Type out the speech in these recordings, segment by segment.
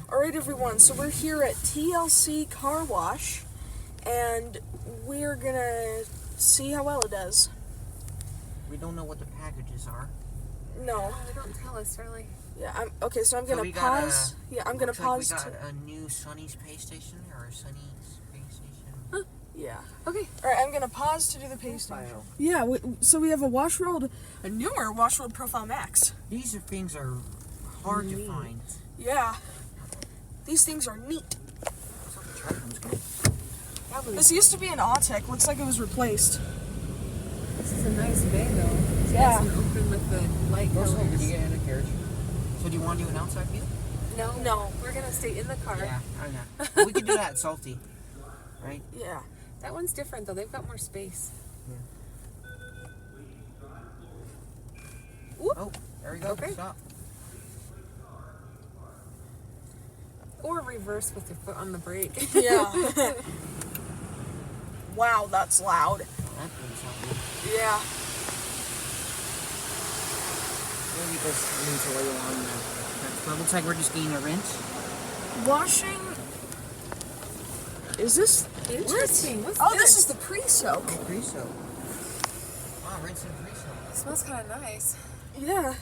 Alright everyone, so we're here at TLC Car Wash, and we're gonna see how well it does. We don't know what the packages are. No. They don't tell us, really. Yeah, I'm gonna pause. I'm gonna pause. We got a new Sunny's pay station, or a Sunny's pay station. Huh. Yeah. Okay. Alright, I'm gonna pause to do the pay station. Yeah, so we have a Washworld, a newer Washworld Profile Max. These things are hard to find. Yeah. These things are neat. This used to be an Autec. Looks like it was replaced. This is a nice bay, though. It's yeah. Nice and open with the light colors. Did you get in a carriage? So do you want to do an outside view? No. We're going to stay in the car. Yeah, I know. We could do that at Salty, right? Yeah. That one's different, though. They've got more space. Yeah. Oh, there we go. Okay. Stop. Or reverse with your foot on the brake. Yeah. Wow, that's loud. That thing's loud. Yeah. Maybe this needs a little on there. But it looks like we're just getting a rinse. Washing. Is this interesting? What's this is the pre-soak. Oh, pre-soak. Wow, rinse and pre-soak. It smells kind of nice. Yeah,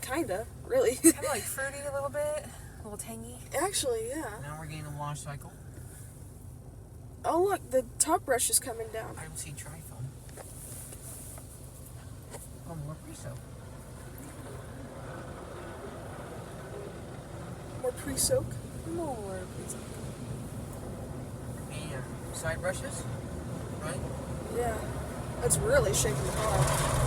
kinda, really. Kind of like fruity a little bit. A little tangy. Actually, yeah. Now we're getting a wash cycle. Oh look, the top brush is coming down. I don't see tri-foam. Oh, more pre-soak. More pre-soak. More pre-soak. And side brushes, right? Yeah. That's really shaking the car.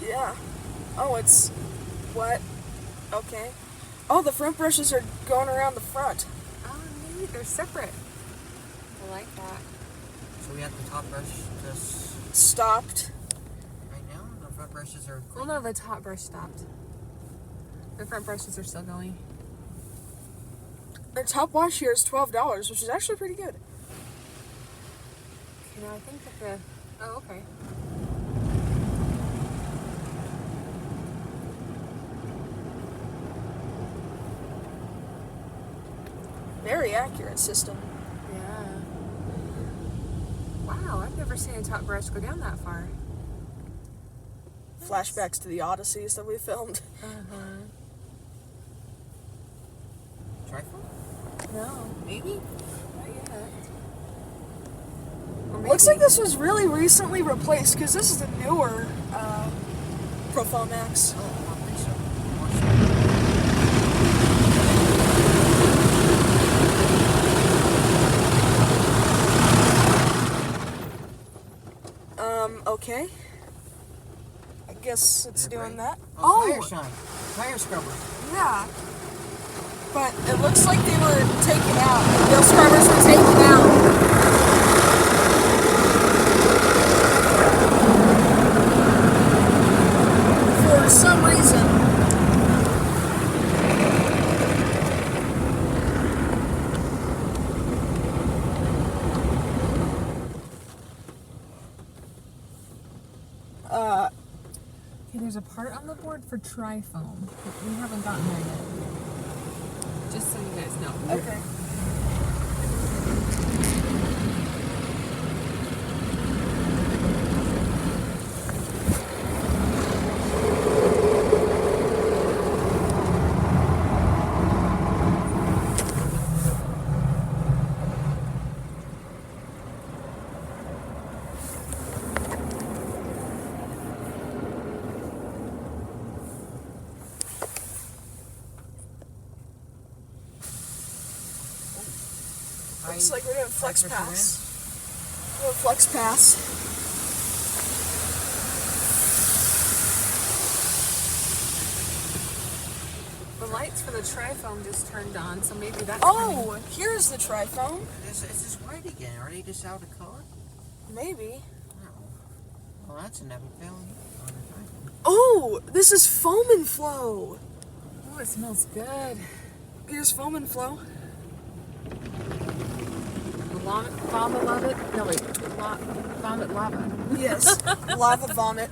Yeah. Oh, it's what? Okay. Oh, the front brushes are going around the front. Oh, neat. They're separate. I like that. So we have the top brush just stopped. Right now, the front brushes are clean. Well, no, the top brush stopped. The front brushes are still going. The top wash here is $12, which is actually pretty good. Okay, now I think that the... Oh, okay. Very accurate system. Yeah. Wow, I've never seen a top brush go down that far. Flashbacks to the Odysseys that we filmed. Uh-huh. Tri-foam? No. Maybe? Not yet. Or maybe. Looks like this was really recently replaced, because this is the newer Profile Max. Oh, more pre-soak. Okay. I guess it's doing that. Oh, tire shine. Tire scrubber. Yeah. But it looks like they were taken out. Those scrubbers were taken out. For some reason. Okay, there's a part on the board for tri-foam. We haven't gotten there yet. Just so you guys know. Okay. Looks like we're doing flex pass. the flex pass. The lights for the tri-foam just turned on, so maybe that's Oh, here's the tri-foam. Is this white again? Are they just out of color? Maybe. Well, that's a never failing. Oh, this is foam and flow. Oh, it smells good. Here's foam and flow. Vomit lava? No, wait. Vomit lava. Yes, lava vomit.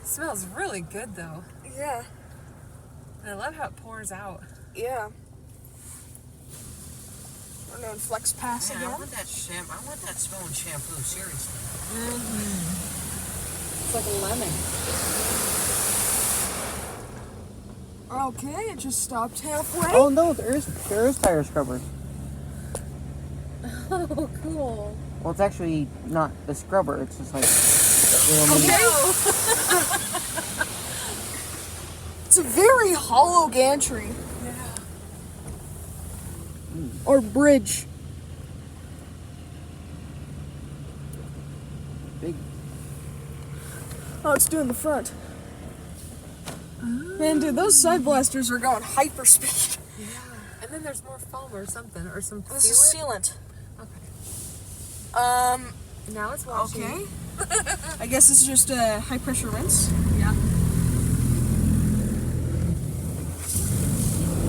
Smells really good, though. Yeah, I love how it pours out. yeah. We're doing flex pass Man, again. I want that smelling shampoo, seriously. It's like a lemon. Okay, it just stopped halfway. Oh no, there is tire scrubbers. Oh, cool. Well, it's actually not the scrubber. It's just like It's a very hollow gantry. Yeah. Or bridge. big. Oh, it's doing the front. Man, dude, those side blasters are going hyper speed. Yeah. And then there's more foam or something, or some This is sealant. Okay. Um, Now it's washing. okay. I guess it's just a high pressure rinse. Yeah.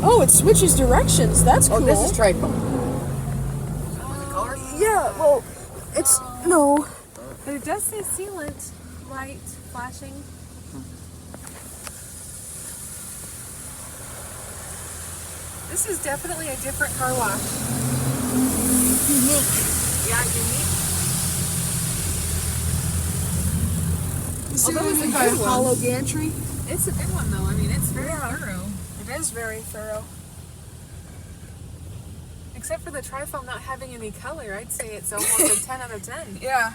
Oh, it switches directions. That's cool. Oh, this is tri-foam. Color? Yeah, well, it's no. But it does say sealant light flashing. This is definitely a different car wash. Unique. Yeah, unique. You see Although what I it's a mean by good one. hollow gantry? It's a good one though. I mean, it's very thorough. It is very thorough. Except for the tri-foam not having any color, I'd say it's almost a 10 out of 10. Yeah.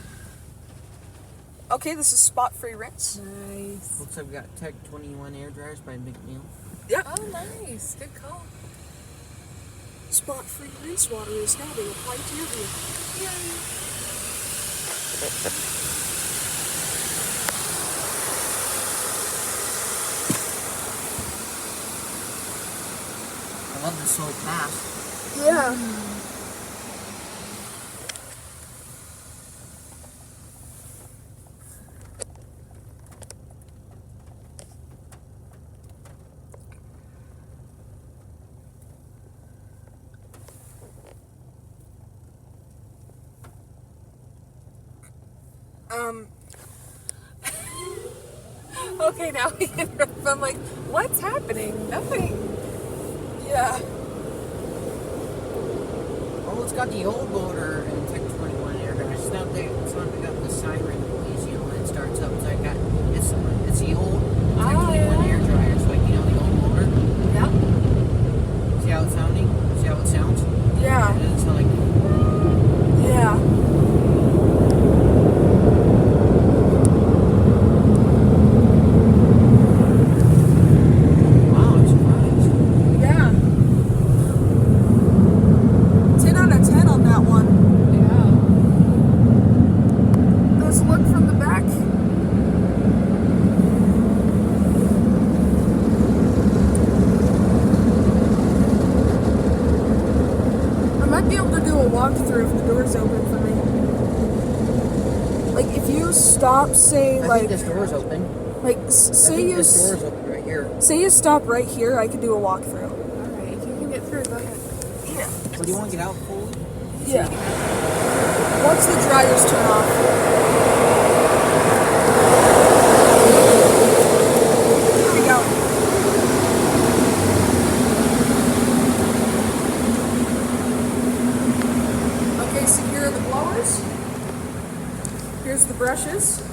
Okay, this is spot-free rinse. Nice. Looks like we got Tech 21 air dryers by McNeil. Yep. Oh, nice. Good call. Spot-free rinse water is now being applied to your vehicle. Yay. I love the slow pass. Yeah. Okay, now we can. I'm like, what's happening? Nothing. Yeah. Oh, it's got the old motor and Tech 21 air dryers. It's not got the siren noise, when it starts up. It's the old Tech 21 air dryers, like the old motor. Yep. See how it's sounding? See how it sounds? Yeah. It doesn't sound like. Yeah. Wow, I'm surprised. Yeah. 10 out of 10 on that one. Yeah. Let's look from the back. I might be able to do a walkthrough if the door's open for me. Like, if you stop, say, I like... think this door's open. Like, I say think you... this door's open right here. Say you stop right here, I could do a walkthrough. Alright, if you can get through, go ahead. Yeah. So do you want to get out fully? Yeah. Once the dryers turn off. Here we go. Okay, so here are the blowers. Here's the brushes.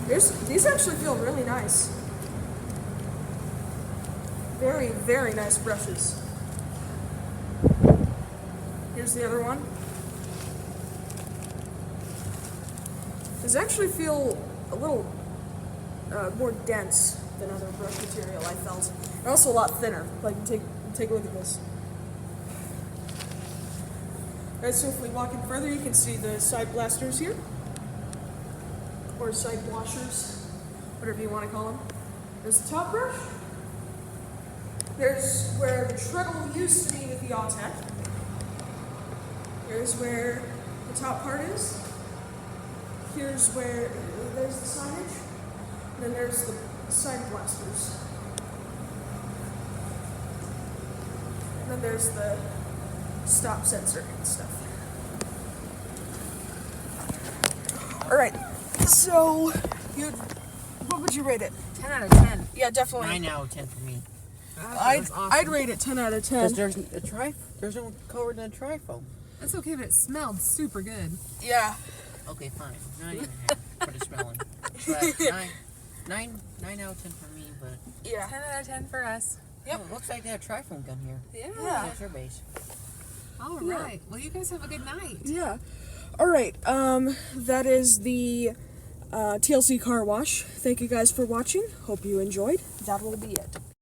These actually feel really nice. Very, very nice brushes. Here's the other one. These actually feel a little more dense than other brush material I felt. They're also a lot thinner. Like, take a look at this. Alright, so if we walk in further, you can see the side blasters here. Or side washers, whatever you want to call them. There's the top brush. There's where the treadle used to be with the Autet. Here's where the top part is. Here's where, there's the signage. And then there's the side blasters. And then there's the stop sensor and stuff. Alright, so, what would you rate it? 10 out of 10. Yeah, definitely. 9 out of 10 for me. I'd rate it 10 out of 10. Because there's no color in the tri-foam. That's okay, but it smelled super good. Yeah. Okay, fine. 9.5 for the smelling. But 9 out of 10 for me, but... Yeah. 10 out of 10 for us. Yep. Oh, looks like they have tri-foam gun here. Yeah. Yeah. Their base. All right. Well, you guys have a good night. Yeah. Alright, that is the TLC Car Wash. Thank you guys for watching. Hope you enjoyed. That will be it.